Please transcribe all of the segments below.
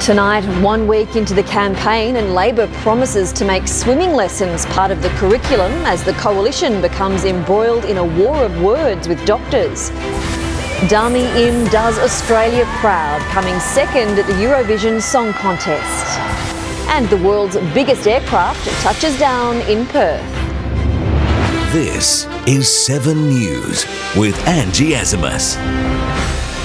Tonight, 1 week into the campaign, and Labor promises to make swimming lessons part of the curriculum as the coalition becomes embroiled in a war of words with doctors. Dami Im does Australia proud, coming second at the Eurovision Song Contest. And the world's biggest aircraft touches down in Perth. This is 7 News with Angie Azimus.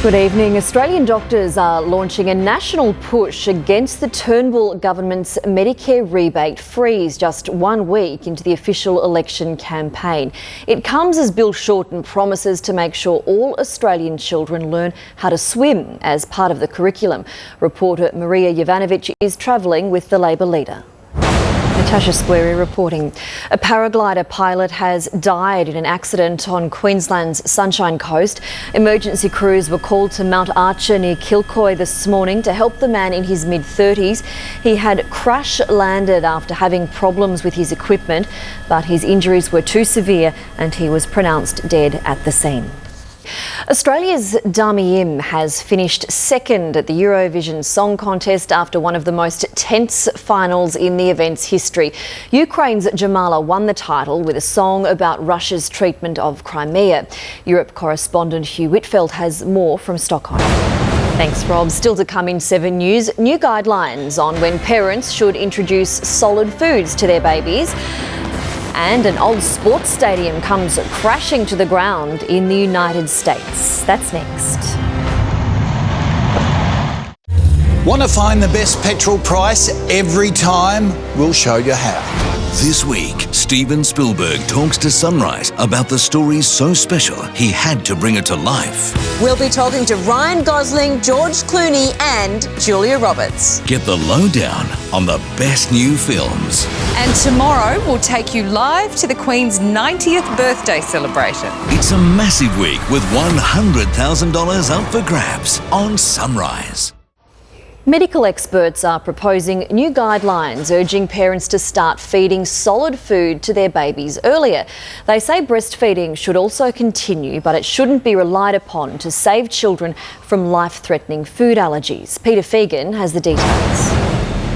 Good evening. Australian doctors are launching a national push against the Turnbull government's Medicare rebate freeze just 1 week into the official election campaign. It comes as Bill Shorten promises to make sure all Australian children learn how to swim as part of the curriculum. Reporter Maria Jovanovic is travelling with the Labor leader. Natasha Squarey reporting. A paraglider pilot has died in an accident on Queensland's Sunshine Coast. Emergency crews were called to Mount Archer near Kilcoy this morning to help the man in his mid-30s. He had crash landed after having problems with his equipment, but his injuries were too severe and he was pronounced dead at the scene. Australia's Dami Im has finished second at the Eurovision Song Contest after one of the most tense finals in the event's history. Ukraine's Jamala won the title with a song about Russia's treatment of Crimea. Europe correspondent Hugh Whitfield has more from Stockholm. Thanks, Rob. Still to come in 7 News, new guidelines on when parents should introduce solid foods to their babies. And an old sports stadium comes crashing to the ground in the United States. That's next. Want to find the best petrol price every time? We'll show you how. This week, Steven Spielberg talks to Sunrise about the story so special he had to bring it to life. We'll be talking to Ryan Gosling, George Clooney and Julia Roberts. Get the lowdown on the best new films. And tomorrow we'll take you live to the Queen's 90th birthday celebration. It's a massive week with $100,000 up for grabs on Sunrise. Medical experts are proposing new guidelines urging parents to start feeding solid food to their babies earlier. They say breastfeeding should also continue, but it shouldn't be relied upon to save children from life-threatening food allergies. Peter Fegan has the details.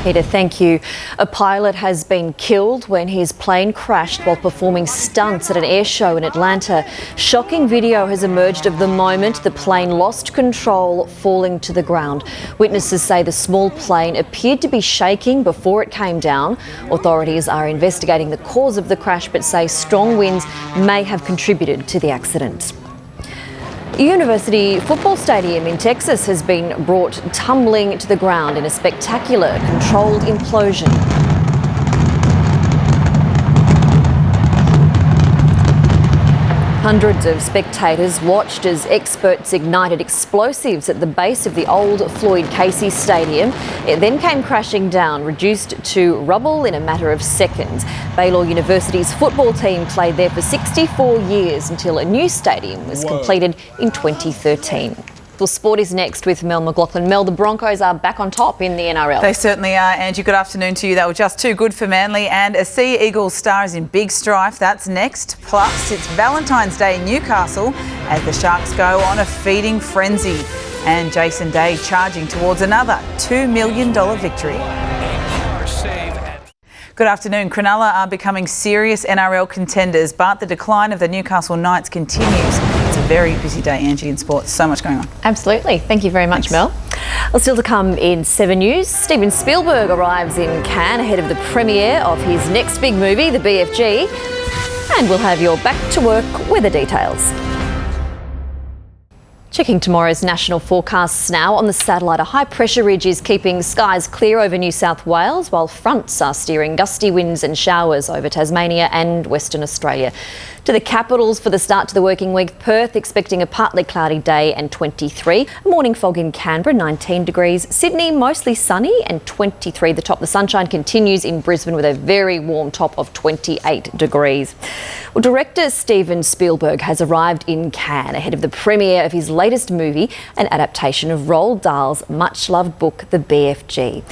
Peter, thank you. A pilot has been killed when his plane crashed while performing stunts at an air show in Atlanta. Shocking video has emerged of the moment the plane lost control, falling to the ground. Witnesses say the small plane appeared to be shaking before it came down. Authorities are investigating the cause of the crash but say strong winds may have contributed to the accident. University football stadium in Texas has been brought tumbling to the ground in a spectacular controlled implosion. Hundreds of spectators watched as experts ignited explosives at the base of the old Floyd Casey Stadium. It then came crashing down, reduced to rubble in a matter of seconds. Baylor University's football team played there for 64 years until a new stadium was completed in 2013. Well, sport is next with Mel McLaughlin. Mel, the Broncos are back on top in the NRL. They certainly are, Angie. Good afternoon to you. They were just too good for Manly, and a Sea Eagles star is in big strife. That's next. Plus, it's Valentine's Day in Newcastle as the Sharks go on a feeding frenzy. And Jason Day charging towards another $2 million victory. Good afternoon. Cronulla are becoming serious NRL contenders, but the decline of the Newcastle Knights continues. It's a very busy day, Angie, in sports. So much going on. Absolutely. Thank you very much, Mel. Well, still to come in 7 News, Steven Spielberg arrives in Cannes ahead of the premiere of his next big movie, The BFG. And we'll have your back to work weather details. Checking tomorrow's national forecasts now on the satellite. A high pressure ridge is keeping skies clear over New South Wales, while fronts are steering gusty winds and showers over Tasmania and Western Australia. To the capitals for the start to the working week. Perth expecting a partly cloudy day and 23. Morning fog in Canberra, 19 degrees. Sydney mostly sunny and 23. The top. The sunshine continues in Brisbane with a very warm top of 28 degrees. Well, director Steven Spielberg has arrived in Cannes ahead of the premiere of his latest latest movie, an adaptation of Roald Dahl's much-loved book, The BFG.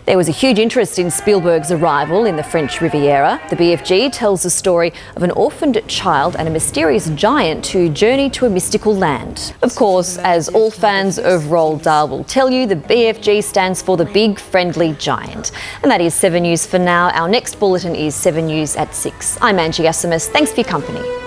There was a huge interest in Spielberg's arrival in the French Riviera. The BFG tells the story of an orphaned child and a mysterious giant who journey to a mystical land. Of course, as all fans of Roald Dahl will tell you, the BFG stands for the Big Friendly Giant. And that is 7 News for now. Our next bulletin is 7 News at 6. I'm Angie Asimus. Thanks for your company.